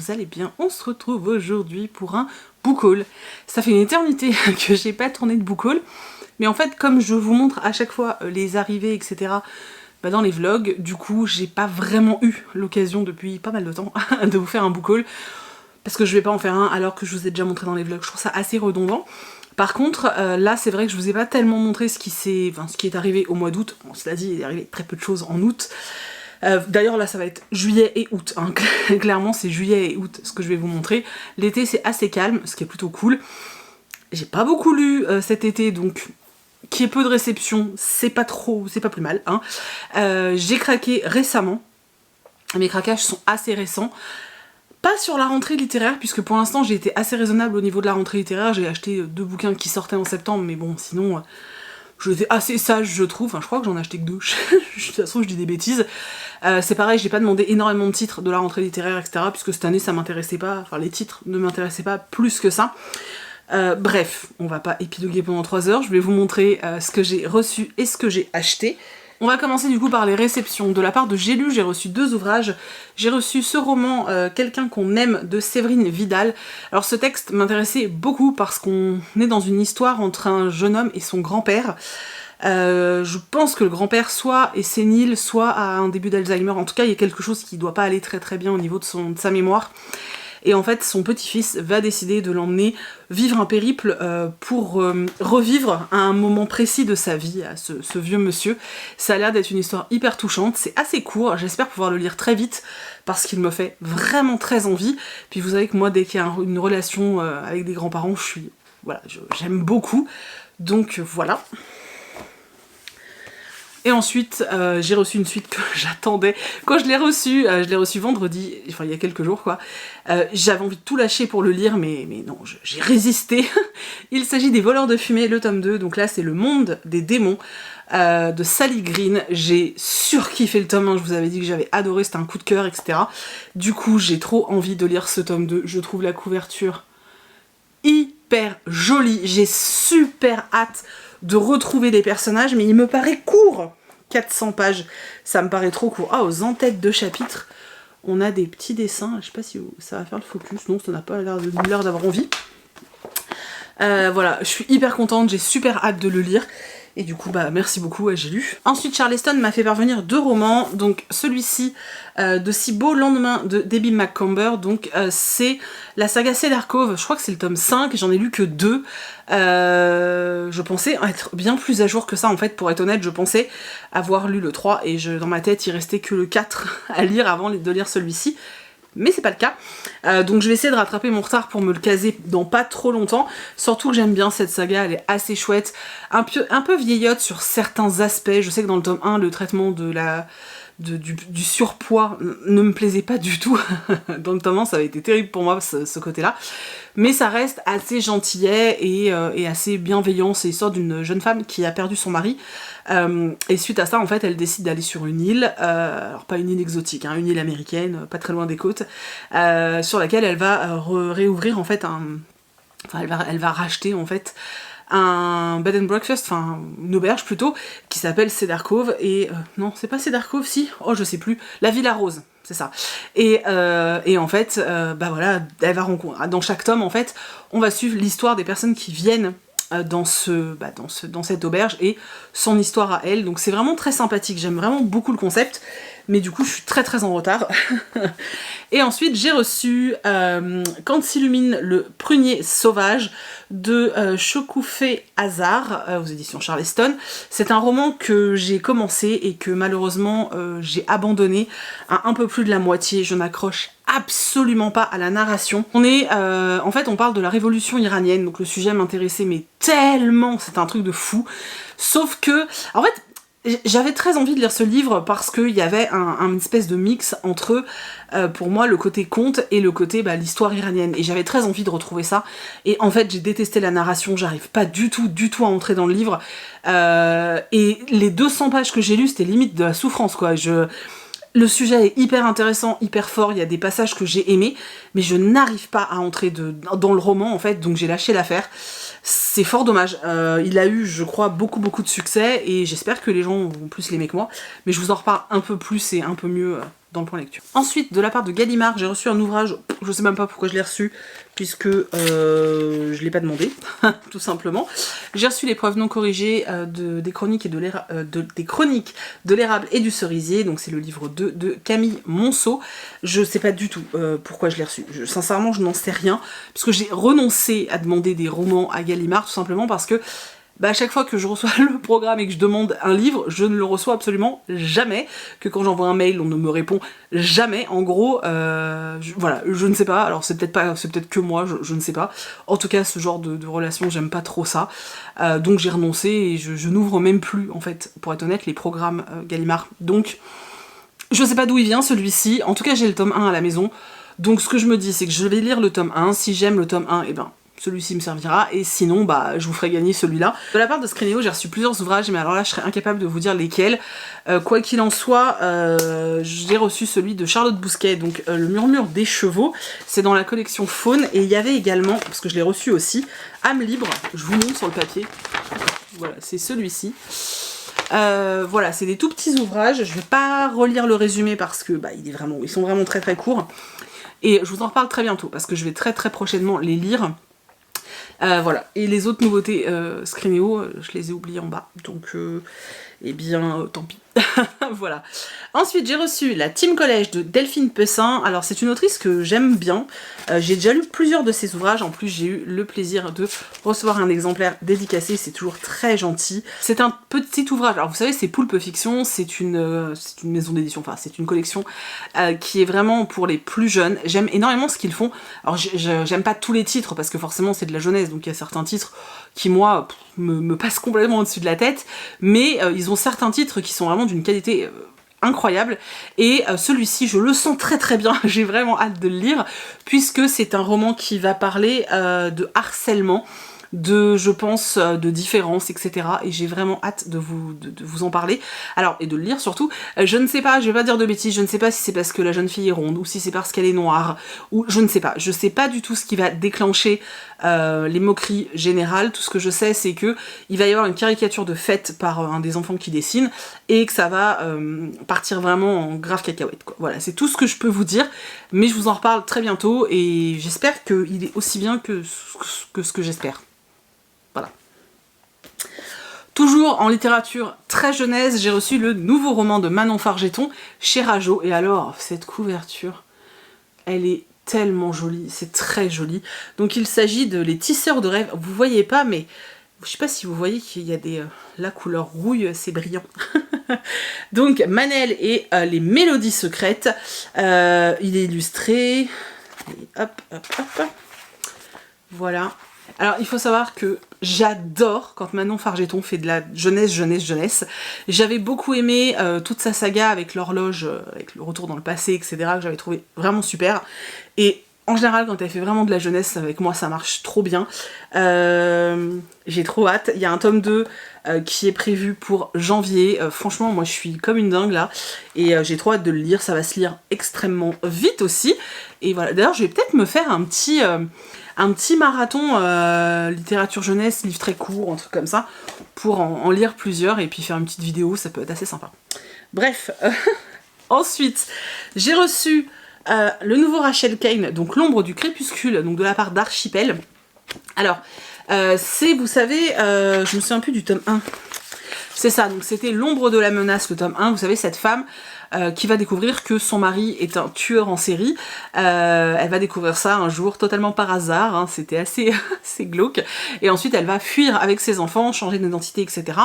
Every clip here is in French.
vous allez bien. On se retrouve aujourd'hui pour un book haul. Ça fait une éternité que j'ai pas tourné de book haul, mais en fait comme je vous montre à chaque fois les arrivées etc dans les vlogs, du coup j'ai pas vraiment eu l'occasion depuis pas mal de temps de vous faire un book haul, parce que je vais pas en faire un alors que je vous ai déjà montré dans les vlogs, je trouve ça assez redondant. Par contre, là c'est vrai que je vous ai pas tellement montré ce qui est arrivé au mois d'août. Bon, cela dit, il est arrivé très peu de choses en août. D'ailleurs là ça va être juillet et août, hein. Clairement c'est juillet et août ce que je vais vous montrer. L'été c'est assez calme, ce qui est plutôt cool. J'ai pas beaucoup lu cet été, donc qu'il y ait peu de réception, c'est pas plus mal, hein. J'ai craqué récemment, mes craquages sont assez récents. Pas sur la rentrée littéraire, puisque pour l'instant j'ai été assez raisonnable au niveau de la rentrée littéraire. J'ai acheté 2 bouquins qui sortaient en septembre, mais bon sinon j'étais assez sage je trouve. Enfin je crois que j'en ai acheté que 2, de toute façon je dis des bêtises. C'est pareil, j'ai pas demandé énormément de titres de la rentrée littéraire etc, puisque cette année ça m'intéressait pas, enfin les titres ne m'intéressaient pas plus que ça. Bref, on va pas épiloguer pendant 3 heures, je vais vous montrer ce que j'ai reçu et ce que j'ai acheté. On va commencer du coup par les réceptions. De la part de J'ai lu, j'ai reçu 2 ouvrages. J'ai reçu ce roman Quelqu'un qu'on aime de Séverine Vidal. Alors ce texte m'intéressait beaucoup parce qu'on est dans une histoire entre un jeune homme et son grand-père. Je pense que le grand-père soit est sénile, soit a un début d'Alzheimer. En tout cas, il y a quelque chose qui doit pas aller très bien au niveau de sa mémoire. Et en fait, son petit-fils va décider de l'emmener vivre un périple pour revivre à un moment précis de sa vie, à ce vieux monsieur. Ça a l'air d'être une histoire hyper touchante, c'est assez court, j'espère pouvoir le lire très vite, parce qu'il me fait vraiment très envie. Puis vous savez que moi, dès qu'il y a une relation avec des grands-parents, j'aime beaucoup. Donc voilà. Et ensuite, j'ai reçu une suite que j'attendais. Quand je l'ai reçu vendredi, enfin il y a quelques jours quoi, j'avais envie de tout lâcher pour le lire, mais non, j'ai résisté. Il s'agit des Voleurs de fumée, le tome 2, donc là c'est Le Monde des démons, de Sally Green. J'ai surkiffé le tome 1, je vous avais dit que j'avais adoré, c'était un coup de cœur, etc. Du coup, j'ai trop envie de lire ce tome 2, je trouve la couverture hyper jolie, j'ai super hâte de retrouver des personnages, mais il me paraît court. 400 pages, ça me paraît trop court. Ah, aux en-têtes de chapitres, on a des petits dessins, je sais pas si ça va faire le focus, non, ça n'a pas l'air d'avoir envie. Voilà, je suis hyper contente, j'ai super hâte de le lire. Et du coup, bah merci beaucoup, j'ai lu. Ensuite, Charleston m'a fait parvenir 2 romans. Donc celui-ci, de Si beau lendemain de Debbie McComber. Donc c'est la saga Cedar Cove. Je crois que c'est le tome 5, j'en ai lu que 2. Je pensais être bien plus à jour que ça en fait, pour être honnête. Je pensais avoir lu le 3 et dans ma tête il restait que le 4 à lire avant de lire celui-ci. Mais c'est pas le cas, donc je vais essayer de rattraper mon retard pour me le caser dans pas trop longtemps, surtout que j'aime bien cette saga, elle est assez chouette, un peu vieillotte sur certains aspects. Je sais que dans le tome 1, le traitement du surpoids ne me plaisait pas du tout, dans le tome 1 ça avait été terrible pour moi ce côté-là, mais ça reste assez gentillet et assez bienveillant. C'est l'histoire d'une jeune femme qui a perdu son mari, et suite à ça en fait elle décide d'aller sur une île, alors pas une île exotique, hein, une île américaine, pas très loin des côtes, sur laquelle elle va réouvrir en fait elle va racheter en fait un bed and breakfast, enfin une auberge plutôt, qui s'appelle Cedar Cove, et non c'est pas Cedar Cove, si, oh je sais plus, la Villa Rose, c'est ça. Et en fait, bah voilà, elle va rencontrer, dans chaque tome en fait, on va suivre l'histoire des personnes qui viennent dans cette auberge et son histoire à elle, donc c'est vraiment très sympathique, j'aime vraiment beaucoup le concept, mais du coup je suis très en retard. Et ensuite j'ai reçu Quand s'illumine le prunier sauvage de Chokoufé Hazard, aux éditions Charleston. C'est un roman que j'ai commencé et que malheureusement j'ai abandonné à un peu plus de la moitié. Je n'accroche absolument pas à la narration. En fait on parle de la révolution iranienne, donc le sujet m'intéressait mais tellement, c'est un truc de fou. Sauf que, en fait, j'avais très envie de lire ce livre parce qu'il y avait une espèce de mix entre, pour moi, le côté conte et le côté l'histoire iranienne. Et j'avais très envie de retrouver ça. Et en fait, j'ai détesté la narration, j'arrive pas du tout à entrer dans le livre. Et les 200 pages que j'ai lues, c'était limite de la souffrance, quoi. Le sujet est hyper intéressant, hyper fort, il y a des passages que j'ai aimés, mais je n'arrive pas à entrer dans le roman en fait, donc j'ai lâché l'affaire. C'est fort dommage. Il a eu, je crois, beaucoup de succès, et j'espère que les gens vont plus l'aimer que moi, mais je vous en reparle un peu plus et un peu mieux dans le point lecture. Ensuite, de la part de Gallimard, j'ai reçu un ouvrage, je sais même pas pourquoi je l'ai reçu, puisque je l'ai pas demandé, tout simplement. J'ai reçu les preuves non corrigées des chroniques de l'érable et du cerisier, donc c'est le livre 2 de Camille Monceau. Je sais pas du tout pourquoi je l'ai reçu. Sincèrement, je n'en sais rien, puisque j'ai renoncé à demander des romans à Gallimard, tout simplement parce que à chaque fois que je reçois le programme et que je demande un livre, je ne le reçois absolument jamais, que quand j'envoie un mail, on ne me répond jamais. En gros, voilà, je ne sais pas, alors c'est peut-être que moi, je ne sais pas. En tout cas, ce genre de relation, j'aime pas trop ça. Donc j'ai renoncé et je n'ouvre même plus, en fait, pour être honnête, les programmes Gallimard. Donc, je sais pas d'où il vient celui-ci, en tout cas j'ai le tome 1 à la maison. Donc ce que je me dis, c'est que je vais lire le tome 1, si j'aime le tome 1, et ben celui-ci me servira, et sinon, je vous ferai gagner celui-là. De la part de Scrineo, j'ai reçu plusieurs ouvrages, mais alors là, je serais incapable de vous dire lesquels. Quoi qu'il en soit, j'ai reçu celui de Charlotte Bousquet, donc Le Murmure des Chevaux. C'est dans la collection Faune, et il y avait également, parce que je l'ai reçu aussi, Âme Libre. Je vous montre sur le papier. Voilà, c'est celui-ci. Voilà, c'est des tout petits ouvrages. Je vais pas relire le résumé parce que ils sont vraiment très très courts. Et je vous en reparle très bientôt, parce que je vais très très prochainement les lire. Voilà, et les autres nouveautés Scrineo, je les ai oubliées en bas, donc eh bien tant pis. Voilà. Ensuite, j'ai reçu la Team Collège de Delphine Pessin. Alors, c'est une autrice que j'aime bien. J'ai déjà lu plusieurs de ses ouvrages. En plus, j'ai eu le plaisir de recevoir un exemplaire dédicacé. C'est toujours très gentil. C'est un petit ouvrage. Alors, vous savez, c'est Poulpe Fiction. C'est une maison d'édition. Enfin, c'est une collection qui est vraiment pour les plus jeunes. J'aime énormément ce qu'ils font. Alors, j'aime pas tous les titres parce que forcément, c'est de la jeunesse. Donc, il y a certains titres qui, moi, me passent complètement au-dessus de la tête. Mais ils ont certains titres qui sont vraiment d'une qualité incroyable, et celui-ci je le sens très très bien, j'ai vraiment hâte de le lire, puisque c'est un roman qui va parler de harcèlement, je pense, de différence, etc. Et j'ai vraiment hâte de vous en parler. Alors, et de le lire surtout. Je ne sais pas, je vais pas dire de bêtises, je ne sais pas si c'est parce que la jeune fille est ronde, ou si c'est parce qu'elle est noire, ou je ne sais pas. Je sais pas du tout ce qui va déclencher les moqueries générales. Tout ce que je sais, c'est que il va y avoir une caricature de fête par un des enfants qui dessine, et que ça va partir vraiment en grave cacahuète, quoi. Voilà, c'est tout ce que je peux vous dire, mais je vous en reparle très bientôt, et j'espère qu'il est aussi bien que ce que j'espère. Voilà. Toujours en littérature très jeunesse, j'ai reçu le nouveau roman de Manon Fargeton chez Rajo. Et alors, cette couverture, elle est tellement jolie, c'est très joli. Donc il s'agit de Les Tisseurs de rêves. Vous voyez pas, mais je sais pas si vous voyez qu'il y a la couleur rouille, c'est brillant. Donc Manel et les mélodies secrètes. Il est illustré. Et hop, hop, hop. Voilà. Alors, il faut savoir que j'adore quand Manon Fargeton fait de la jeunesse. J'avais beaucoup aimé toute sa saga avec l'horloge, avec le retour dans le passé, etc., que j'avais trouvé vraiment super. Et en général, quand elle fait vraiment de la jeunesse, avec moi, ça marche trop bien. J'ai trop hâte. Il y a un tome 2 qui est prévu pour janvier. Franchement, moi, je suis comme une dingue, là. Et j'ai trop hâte de le lire. Ça va se lire extrêmement vite aussi. Et voilà. D'ailleurs, je vais peut-être me faire un petit marathon littérature jeunesse, livre très court, un truc comme ça, pour en lire plusieurs et puis faire une petite vidéo, ça peut être assez sympa. Bref, ensuite, j'ai reçu le nouveau Rachel Caine, donc L'ombre du crépuscule, donc de la part d'Archipel. Alors, vous savez, je me souviens plus du tome 1. C'est ça, donc c'était L'ombre de la menace, le tome 1, vous savez, cette femme qui va découvrir que son mari est un tueur en série. Elle va découvrir ça un jour totalement par hasard, hein, c'était assez glauque, et ensuite elle va fuir avec ses enfants, changer d'identité, etc.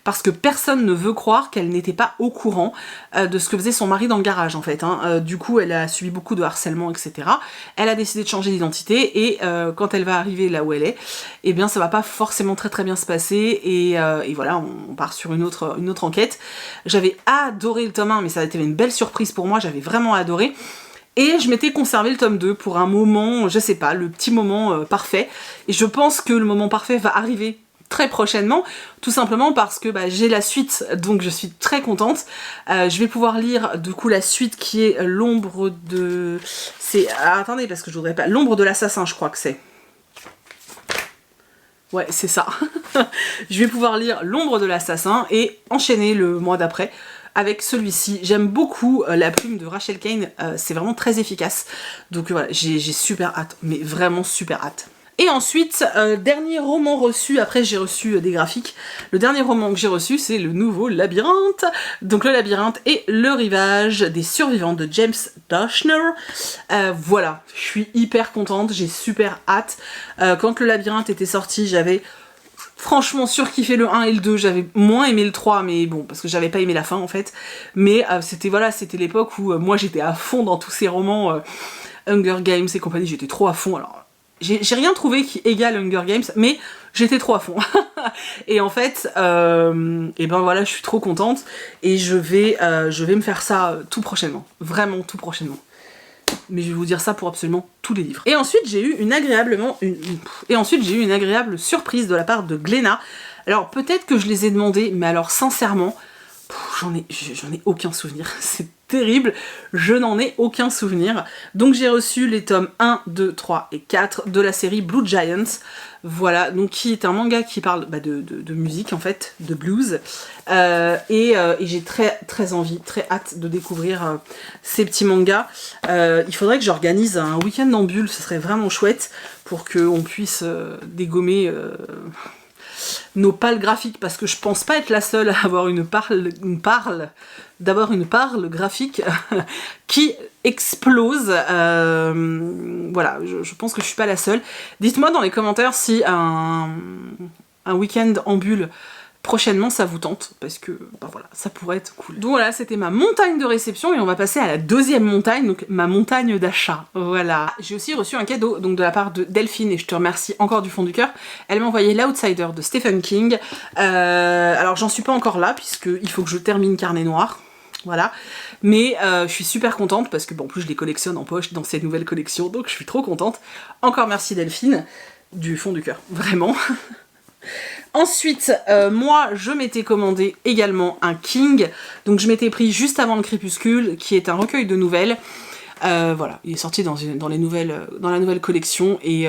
Parce que personne ne veut croire qu'elle n'était pas au courant de ce que faisait son mari dans le garage, en fait, hein. Du coup, elle a subi beaucoup de harcèlement, etc. Elle a décidé de changer d'identité, et quand elle va arriver là où elle est, eh bien ça va pas forcément très bien se passer, et voilà, on part sur une autre enquête. J'avais adoré le tome 1, mais ça a été une belle surprise pour moi, j'avais vraiment adoré. Et je m'étais conservé le tome 2 pour un moment, je sais pas, le petit moment parfait. Et je pense que le moment parfait va arriver très prochainement, tout simplement parce que j'ai la suite, donc je suis très contente. Je vais pouvoir lire du coup la suite qui est l'ombre de... attendez, parce que je voudrais pas... L'ombre de l'assassin, je crois que c'est. Ouais, c'est ça. Je vais pouvoir lire L'ombre de l'assassin et enchaîner le mois d'après avec celui-ci. J'aime beaucoup la plume de Rachel Kane, c'est vraiment très efficace. Donc voilà, j'ai super hâte, mais vraiment super hâte. Et ensuite, dernier roman reçu, après j'ai reçu des graphiques, le dernier roman que j'ai reçu c'est le nouveau Labyrinthe. Donc le Labyrinthe et le rivage des survivants de James Dashner. Voilà, je suis hyper contente, j'ai super hâte. Quand le Labyrinthe était sorti, j'avais franchement surkiffé le 1 et le 2, j'avais moins aimé le 3, mais bon, parce que j'avais pas aimé la fin en fait. Mais c'était voilà, c'était l'époque où moi j'étais à fond dans tous ces romans Hunger Games et compagnie, j'étais trop à fond. Alors j'ai rien trouvé qui égale Hunger Games, mais j'étais trop à fond. Et en fait, et ben voilà, je suis trop contente et je vais me faire ça tout prochainement, vraiment tout prochainement. Mais je vais vous dire ça pour absolument tous les livres. Et ensuite j'ai eu une agréable surprise de la part de Glénat. Alors peut-être que je les ai demandés, mais alors sincèrement, j'en ai aucun souvenir. C'est terrible, je n'en ai aucun souvenir. Donc j'ai reçu les tomes 1, 2, 3 et 4 de la série Blue Giants. Voilà, donc qui est un manga qui parle de musique en fait, de blues. Et j'ai très envie, très hâte de découvrir ces petits mangas. Il faudrait que j'organise un week-end en bulle, ce serait vraiment chouette pour qu'on puisse dégommer nos pales graphiques, parce que je pense pas être la seule à avoir une parle graphique qui explose. Voilà, je pense que je suis pas la seule. Dites-moi dans les commentaires si un week-end en bulle prochainement ça vous tente, parce que bah voilà, ça pourrait être cool. Donc voilà, c'était ma montagne de réception et on va passer à la deuxième montagne, donc ma montagne d'achat. Voilà. J'ai aussi reçu un cadeau donc de la part de Delphine et je te remercie encore du fond du cœur. Elle m'a envoyé l'Outsider de Stephen King. Alors j'en suis pas encore là puisque il faut que je termine Carnet Noir. Voilà, mais je suis super contente parce que bon, en plus je les collectionne en poche dans cette nouvelle collection, donc je suis trop contente. Encore merci Delphine, du fond du cœur, vraiment. Ensuite, moi, je m'étais commandé également un King, donc je m'étais pris juste avant le Crépuscule, qui est un recueil de nouvelles. Voilà, il est sorti dans la nouvelle collection, et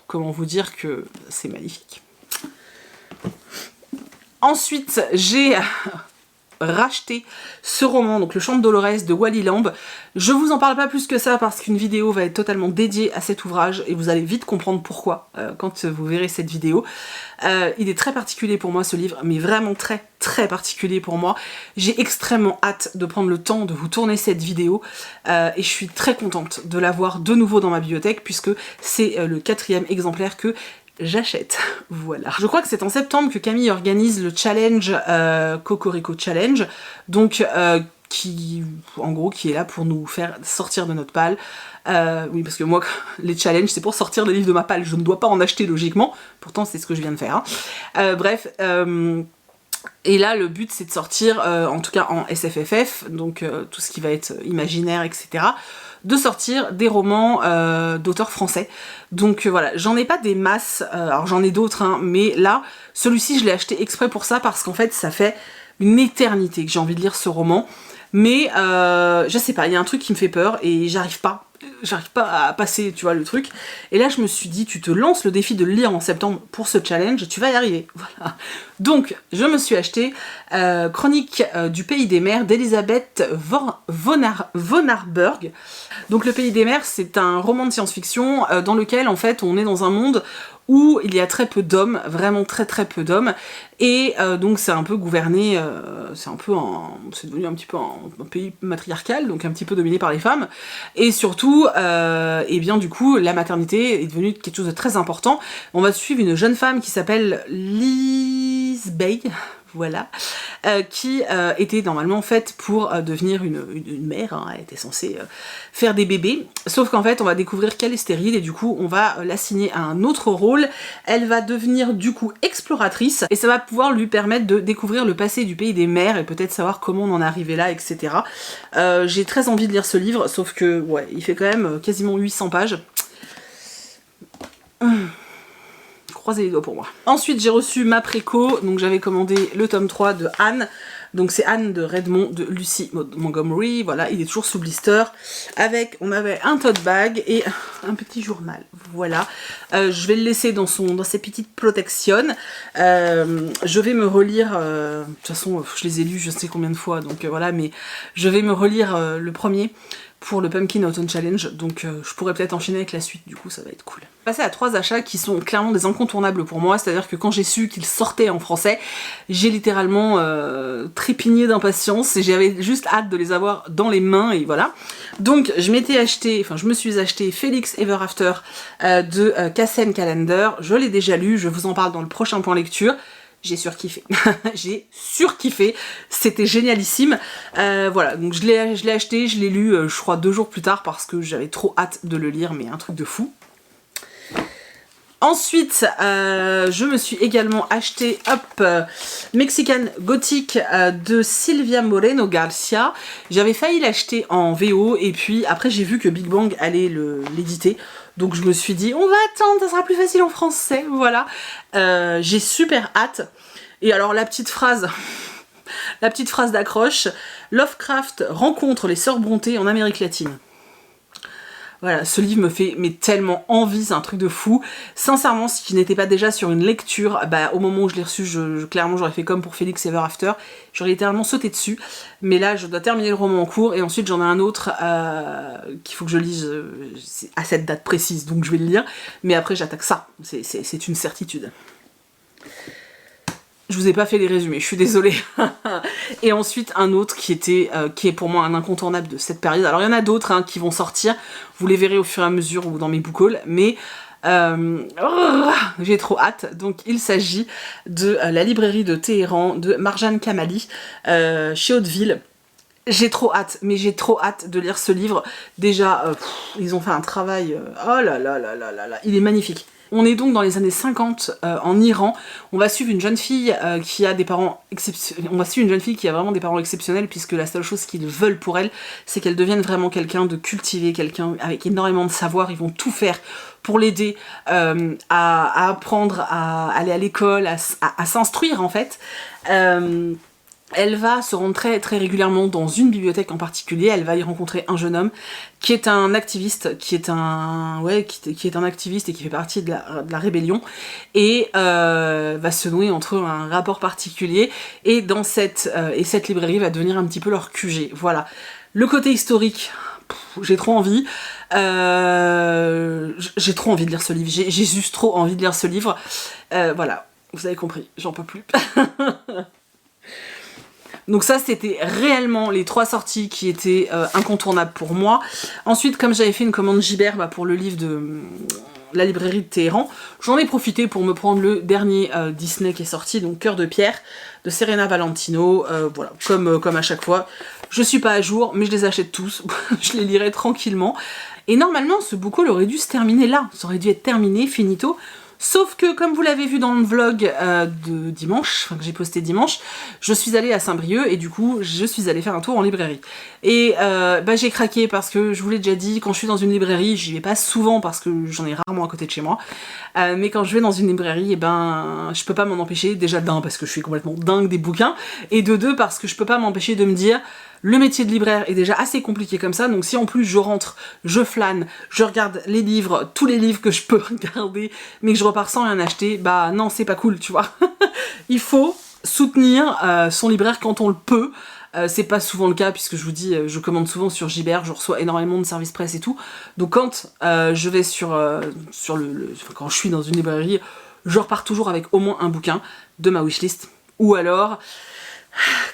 comment vous dire que c'est magnifique. Ensuite, j'ai racheté ce roman, donc Le Chant de Dolores de Wally Lamb. Je vous en parle pas plus que ça parce qu'une vidéo va être totalement dédiée à cet ouvrage et vous allez vite comprendre pourquoi quand vous verrez cette vidéo. Il est très particulier pour moi ce livre, mais vraiment très particulier pour moi. J'ai extrêmement hâte de prendre le temps de vous tourner cette vidéo et je suis très contente de l'avoir de nouveau dans ma bibliothèque puisque c'est le 4e exemplaire que j'achète, voilà. Je crois que c'est en septembre que Camille organise le challenge Cocorico Challenge, donc qui est là pour nous faire sortir de notre palle. Oui, parce que moi, les challenges, c'est pour sortir des livres de ma palle, je ne dois pas en acheter logiquement, pourtant c'est ce que je viens de faire. Hein. Bref, et là le but c'est de sortir, en tout cas en SFFF, donc tout ce qui va être imaginaire, etc., de sortir des romans d'auteurs français. Donc voilà, j'en ai pas des masses, alors j'en ai d'autres, hein, mais là, celui-ci je l'ai acheté exprès pour ça, parce qu'en fait ça fait une éternité que j'ai envie de lire ce roman, mais je sais pas, il y a un truc qui me fait peur et j'arrive pas à passer, tu vois, le truc. Et là je me suis dit, tu te lances le défi de le lire en septembre pour ce challenge, tu vas y arriver, voilà. Donc je me suis acheté Chronique du Pays des Mers d'Elisabeth von Arburg. Donc Le Pays des Mers, c'est un roman de science-fiction dans lequel en fait on est dans un monde où il y a très peu d'hommes, vraiment très peu d'hommes, et donc c'est un peu gouverné, c'est devenu un petit peu un pays matriarcal, donc un petit peu dominé par les femmes, et surtout, et bien du coup, la maternité est devenue quelque chose de très important. On va suivre une jeune femme qui s'appelle Liz Bay, voilà, qui était normalement faite pour devenir une mère, hein. Elle était censée faire des bébés, sauf qu'en fait on va découvrir qu'elle est stérile et du coup on va l'assigner à un autre rôle. Elle va devenir du coup exploratrice et ça va pouvoir lui permettre de découvrir le passé du pays des mers et peut-être savoir comment on en est arrivé là, etc. J'ai très envie de lire ce livre, sauf que ouais, il fait quand même quasiment 800 pages. croisez les doigts pour moi. Ensuite j'ai reçu ma préco, donc j'avais commandé le tome 3 de Anne. Donc c'est Anne de Redmond de Lucy Montgomery, voilà, il est toujours sous blister. Avec, on avait un tote bag et un petit journal, voilà. Je vais le laisser dans ses petites protections. Je vais me relire, de toute façon je les ai lus je sais combien de fois, donc voilà, mais je vais me relire le premier pour le Pumpkin Autumn Challenge, donc je pourrais peut-être enchaîner avec la suite, du coup ça va être cool. Passer à 3 achats qui sont clairement des incontournables pour moi, c'est-à-dire que quand j'ai su qu'ils sortaient en français, j'ai littéralement trépigné d'impatience et j'avais juste hâte de les avoir dans les mains et voilà. Donc je me suis acheté Felix Ever After de Kassen Calendar, je l'ai déjà lu, je vous en parle dans le prochain point lecture. J'ai surkiffé, j'ai surkiffé, c'était génialissime. Voilà, donc je l'ai acheté, je l'ai lu je crois 2 jours plus tard parce que j'avais trop hâte de le lire, mais un truc de fou. Ensuite, je me suis également acheté Mexican Gothic de Silvia Moreno Garcia. J'avais failli l'acheter en VO et puis après j'ai vu que Big Bang allait l'éditer. Donc je me suis dit, on va attendre, ça sera plus facile en français, voilà. J'ai super hâte. Et alors la petite phrase d'accroche, Lovecraft rencontre les sœurs Brontë en Amérique latine. Voilà, ce livre me fait tellement envie, c'est un truc de fou. Sincèrement, si je n'étais pas déjà sur une lecture, bah, au moment où je l'ai reçu, clairement j'aurais fait comme pour Felix Ever After, j'aurais littéralement sauté dessus. Mais là, je dois terminer le roman en cours et ensuite j'en ai un autre qu'il faut que je lise à cette date précise, donc je vais le lire. Mais après, j'attaque ça, c'est une certitude. Je vous ai pas fait les résumés, je suis désolée. Et ensuite un autre qui est pour moi un incontournable de cette période. Alors il y en a d'autres hein, qui vont sortir, vous les verrez au fur et à mesure ou dans mes book hauls, mais j'ai trop hâte. Donc il s'agit de La librairie de Téhéran de Marjane Kamali chez Hauteville. J'ai trop hâte, mais j'ai trop hâte de lire ce livre. Déjà, ils ont fait un travail, oh là là là là là là, il est magnifique. On est donc dans les années 50 en Iran. On va suivre une jeune fille qui a des parents exceptionnels. On va suivre une jeune fille qui a vraiment des parents exceptionnels puisque la seule chose qu'ils veulent pour elle, c'est qu'elle devienne vraiment quelqu'un de cultivé, quelqu'un avec énormément de savoir. Ils vont tout faire pour l'aider à apprendre, à aller à l'école, à s'instruire en fait. Elle va se rendre très, très régulièrement dans une bibliothèque en particulier, elle va y rencontrer un jeune homme qui est un activiste, qui est un activiste et qui fait partie de la rébellion, et va se nouer entre eux un rapport particulier, et cette librairie va devenir un petit peu leur QG, voilà. Le côté historique, j'ai trop envie, j'ai trop envie de lire ce livre, j'ai juste trop envie de lire ce livre, voilà, vous avez compris, j'en peux plus. Donc ça c'était réellement les 3 sorties qui étaient incontournables pour moi. Ensuite comme j'avais fait une commande Gibert pour le livre de la librairie de Téhéran, j'en ai profité pour me prendre le dernier Disney qui est sorti, donc Cœur de pierre de Serena Valentino, voilà, comme à chaque fois. Je suis pas à jour mais je les achète tous, je les lirai tranquillement. Et normalement ce book haul aurait dû se terminer là, ça aurait dû être terminé, finito. Sauf que, comme vous l'avez vu dans le vlog de dimanche, enfin que j'ai posté dimanche, je suis allée à Saint-Brieuc et du coup, je suis allée faire un tour en librairie. Et j'ai craqué parce que, je vous l'ai déjà dit, quand je suis dans une librairie, j'y vais pas souvent parce que j'en ai rarement à côté de chez moi. Mais quand je vais dans une librairie, je peux pas m'en empêcher, déjà d'un parce que je suis complètement dingue des bouquins, et de deux parce que je peux pas m'empêcher de me dire... Le métier de libraire est déjà assez compliqué comme ça, donc si en plus je rentre, je flâne, je regarde les livres, tous les livres que je peux regarder, mais que je repars sans rien acheter, bah non, c'est pas cool, tu vois. Il faut soutenir son libraire quand on le peut. C'est pas souvent le cas puisque je vous dis, je commande souvent sur Gibert, je reçois énormément de services presse et tout. Donc quand je vais quand je suis dans une librairie, je repars toujours avec au moins un bouquin de ma wishlist. Ou alors...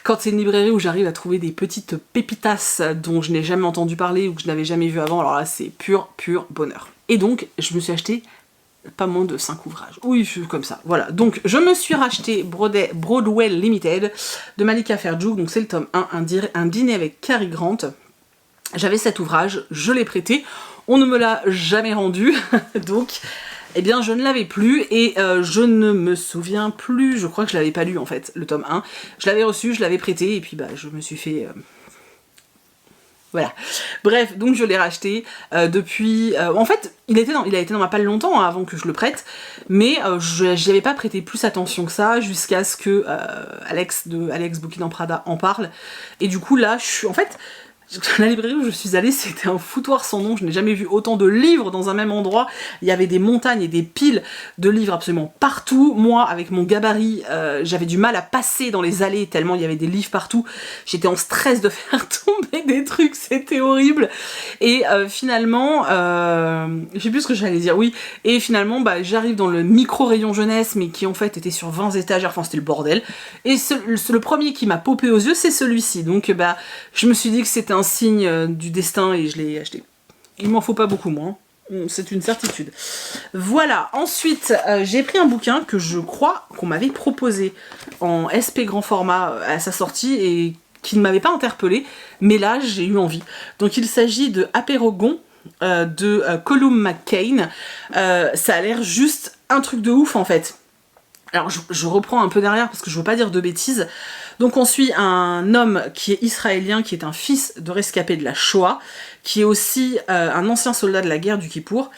quand c'est une librairie où j'arrive à trouver des petites pépitas dont je n'ai jamais entendu parler ou que je n'avais jamais vu avant, alors là c'est pur bonheur. Et donc je me suis acheté pas moins de 5 ouvrages. Oui, comme ça, voilà. Donc je me suis racheté Broadway Limited de Malika Ferjouk, donc c'est le tome 1, un dîner avec Cary Grant. J'avais cet ouvrage, je l'ai prêté, on ne me l'a jamais rendu, donc... eh bien je ne l'avais plus et je ne me souviens plus, je crois que je l'avais pas lu en fait, le tome 1. Je l'avais reçu, je l'avais prêté et puis je me suis fait Voilà. Bref, donc je l'ai racheté depuis... en fait, il a été dans ma palle longtemps hein, avant que je le prête, mais je n'y avais pas prêté plus attention que ça jusqu'à ce que Alex de Alex Bouquin en Prada en parle. Et du coup là, je suis... En fait, la librairie où je suis allée, c'était un foutoir sans nom. Je n'ai jamais vu autant de livres dans un même endroit. Il y avait des montagnes et des piles de livres absolument partout. Moi, avec mon gabarit, j'avais du mal à passer dans les allées tellement il y avait des livres partout. J'étais en stress de faire tomber des trucs, c'était horrible. Et finalement, je sais plus ce que j'allais dire, oui. Et finalement, bah, j'arrive dans le micro-rayon jeunesse, mais qui en fait était sur 20 étagères, enfin c'était le bordel. Et le premier qui m'a popé aux yeux, c'est celui-ci. Donc bah, je me suis dit que c'était un signe du destin et je l'ai acheté. Il m'en faut pas beaucoup moins, c'est une certitude. Voilà, ensuite j'ai pris un bouquin que je crois qu'on m'avait proposé en SP grand format à sa sortie et qui ne m'avait pas interpellée, mais là j'ai eu envie. Donc il s'agit de Apeirogon de Colum McCain. Ça a l'air juste un truc de ouf en fait. Alors je reprends un peu derrière parce que je veux pas dire de bêtises. Donc on suit un homme qui est israélien, qui est un fils de rescapé de la Shoah, qui est aussi un ancien soldat de la guerre du Kippour.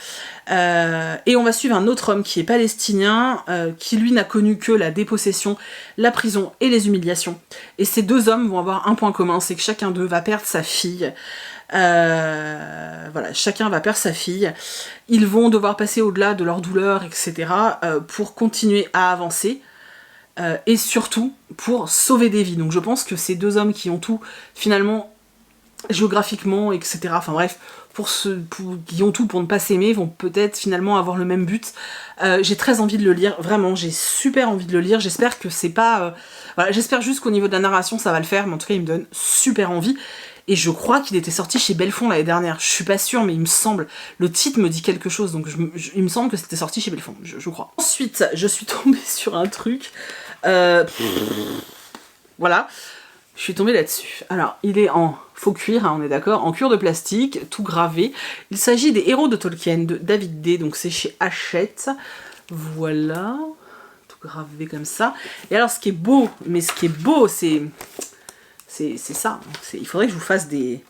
Et on va suivre un autre homme qui est palestinien, qui lui n'a connu que la dépossession, la prison et les humiliations. Et ces deux hommes vont avoir un point commun, c'est que chacun d'eux va perdre sa fille. Voilà, chacun va perdre sa fille. Ils vont devoir passer au-delà de leur douleur, etc. Pour continuer à avancer. Et surtout pour sauver des vies. Donc je pense que ces deux hommes qui ont tout, finalement, géographiquement, etc. Enfin bref, qui ont tout pour ne pas s'aimer, vont peut-être finalement avoir le même but. J'ai très envie de le lire, vraiment, j'ai super envie de le lire. J'espère que c'est pas... voilà, j'espère juste qu'au niveau de la narration ça va le faire, mais en tout cas il me donne super envie. Et je crois qu'il était sorti chez Belfond l'année dernière. Je suis pas sûre, mais il me semble. Le titre me dit quelque chose, donc il me semble que c'était sorti chez Belfond, je crois. Ensuite, je suis tombée sur un truc. Voilà. Je suis tombée là-dessus. Alors, il est en faux cuir, hein, on est d'accord, en cuir de plastique, tout gravé. Il s'agit des Héros de Tolkien, de David D. Donc c'est chez Hachette. Voilà. Tout gravé comme ça. Et alors, ce qui est beau, c'est ça, il faudrait que je vous fasse des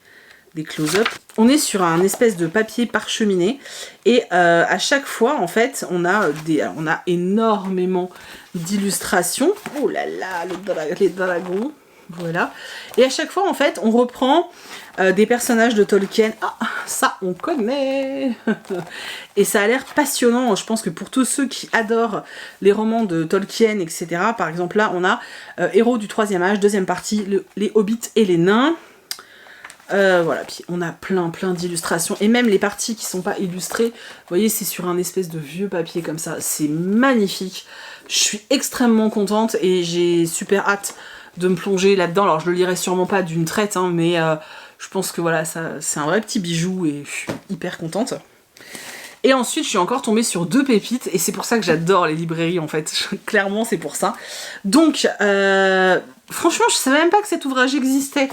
close-up. On est sur un espèce de papier parcheminé et à chaque fois en fait on a énormément d'illustrations. Oh là là, les dragons, voilà. Et à chaque fois en fait on reprend des personnages de Tolkien. Ah, ça on connaît. Et ça a l'air passionnant, je pense que pour tous ceux qui adorent les romans de Tolkien, etc. Par exemple là on a Héros du troisième âge, deuxième partie, les hobbits et les nains. Voilà, puis on a plein d'illustrations, et même les parties qui sont pas illustrées, vous voyez, c'est sur un espèce de vieux papier comme ça, c'est magnifique. Je suis extrêmement contente et j'ai super hâte de me plonger là-dedans. Alors je le lirai sûrement pas d'une traite, hein, mais je pense que voilà, c'est un vrai petit bijou et je suis hyper contente. Et ensuite, je suis encore tombée sur deux pépites, et c'est pour ça que j'adore les librairies en fait, clairement c'est pour ça. Donc, franchement, je savais même pas que cet ouvrage existait.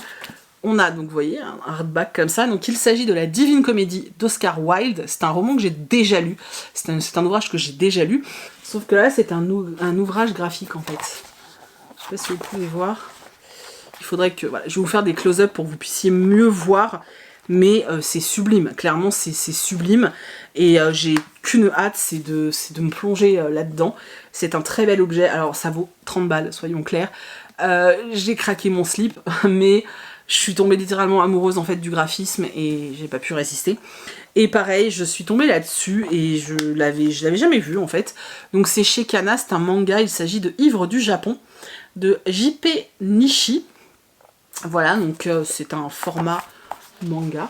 On a donc, vous voyez, un hardback comme ça. Donc il s'agit de la Divine Comédie d'Oscar Wilde. C'est un roman que j'ai déjà lu. C'est un ouvrage que j'ai déjà lu. Sauf que là, c'est un ouvrage graphique en fait. Je sais pas si vous pouvez voir. Il faudrait que... Voilà, je vais vous faire des close-up pour que vous puissiez mieux voir. Mais c'est sublime. Clairement, c'est sublime. Et j'ai qu'une hâte, c'est de me plonger là-dedans. C'est un très bel objet. Alors ça vaut 30 balles, soyons clairs. J'ai craqué mon slip, mais... Je suis tombée littéralement amoureuse en fait du graphisme et j'ai pas pu résister. Et pareil, je suis tombée là-dessus et je l'avais jamais vu en fait. Donc c'est chez Kana, c'est un manga, il s'agit de Ivre du Japon, de J.P. Nishi. Voilà, donc c'est un format manga.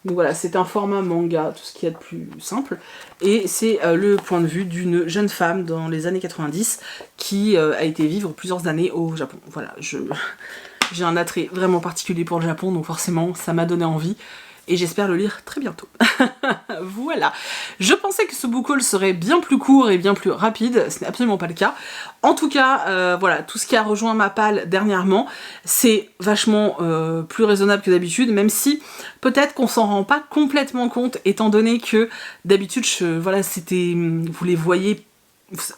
Donc voilà, c'est un format manga, tout ce qu'il y a de plus simple. Et c'est le point de vue d'une jeune femme dans les années 90 qui a été vivre plusieurs années au Japon. Voilà, j'ai un attrait vraiment particulier pour le Japon, donc forcément ça m'a donné envie. Et j'espère le lire très bientôt. Voilà. Je pensais que ce book haul serait bien plus court et bien plus rapide, ce n'est absolument pas le cas. En tout cas, voilà, tout ce qui a rejoint ma palle dernièrement, c'est vachement plus raisonnable que d'habitude, même si peut-être qu'on s'en rend pas complètement compte, étant donné que d'habitude, voilà, vous les voyez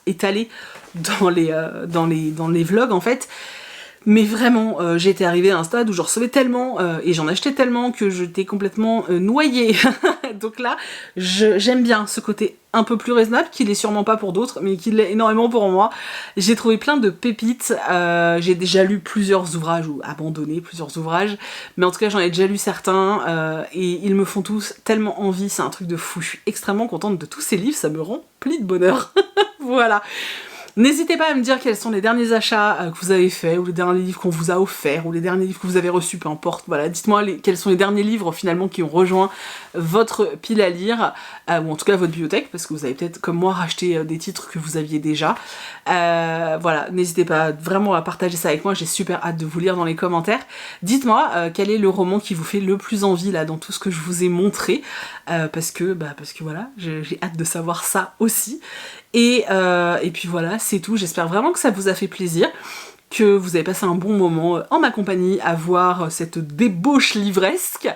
étalés dans les vlogs en fait. Mais vraiment, j'étais arrivée à un stade où j'en recevais tellement et j'en achetais tellement que j'étais complètement noyée. Donc là, j'aime bien ce côté un peu plus raisonnable, qui l'est sûrement pas pour d'autres, mais qui l'est énormément pour moi. J'ai trouvé plein de pépites, j'ai déjà lu plusieurs ouvrages, ou abandonné plusieurs ouvrages, mais en tout cas j'en ai déjà lu certains, et ils me font tous tellement envie, c'est un truc de fou. Je suis extrêmement contente de tous ces livres, ça me remplit de bonheur. Voilà. N'hésitez pas à me dire quels sont les derniers achats que vous avez faits, ou les derniers livres qu'on vous a offerts, ou les derniers livres que vous avez reçus, peu importe. Voilà, dites-moi quels sont les derniers livres finalement qui ont rejoint votre pile à lire, ou en tout cas votre bibliothèque, parce que vous avez peut-être comme moi racheté des titres que vous aviez déjà. Voilà, n'hésitez pas vraiment à partager ça avec moi, j'ai super hâte de vous lire dans les commentaires. Dites-moi quel est le roman qui vous fait le plus envie là dans tout ce que je vous ai montré, parce que voilà, j'ai hâte de savoir ça aussi. Et puis voilà, c'est tout. J'espère vraiment que ça vous a fait plaisir, que vous avez passé un bon moment en ma compagnie à voir cette débauche livresque.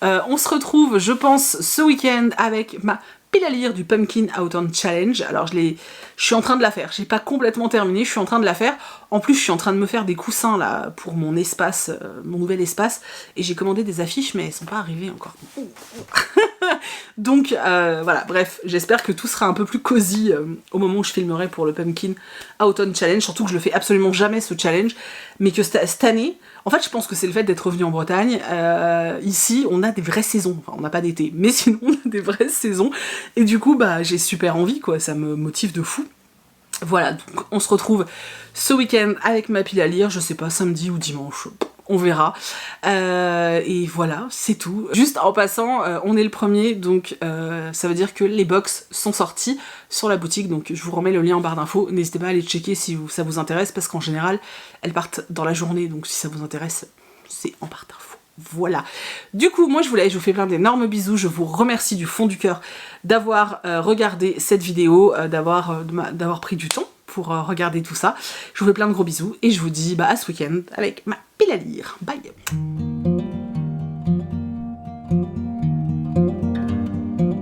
On se retrouve, je pense, ce week-end avec ma pile à lire du Pumpkin Autumn Challenge. Alors je suis en train de la faire, j'ai pas complètement terminé, je suis en train de la faire. En plus je suis en train de me faire des coussins là pour mon espace, mon nouvel espace, et j'ai commandé des affiches mais elles sont pas arrivées encore. Donc voilà, bref, j'espère que tout sera un peu plus cosy au moment où je filmerai pour le Pumpkin Autumn Challenge, surtout que je le fais absolument jamais ce challenge, mais que cette année, en fait je pense que c'est le fait d'être revenu en Bretagne, ici on a des vraies saisons, enfin on n'a pas d'été, mais sinon on a des vraies saisons, et du coup bah j'ai super envie quoi, ça me motive de fou. Voilà, donc on se retrouve ce week-end avec ma pile à lire, je sais pas, samedi ou dimanche, on verra. Et voilà, c'est tout. Juste en passant, on est le 1er, donc ça veut dire que les box sont sortis sur la boutique, donc je vous remets le lien en barre d'infos. N'hésitez pas à aller checker si ça vous intéresse, parce qu'en général, elles partent dans la journée, donc si ça vous intéresse, c'est en barre d'infos. Voilà. Du coup, moi je vous fais plein d'énormes bisous, je vous remercie du fond du cœur d'avoir regardé cette vidéo, d'avoir pris du temps pour regarder tout ça. Je vous fais plein de gros bisous et je vous dis à ce week-end avec ma pile à lire. Bye.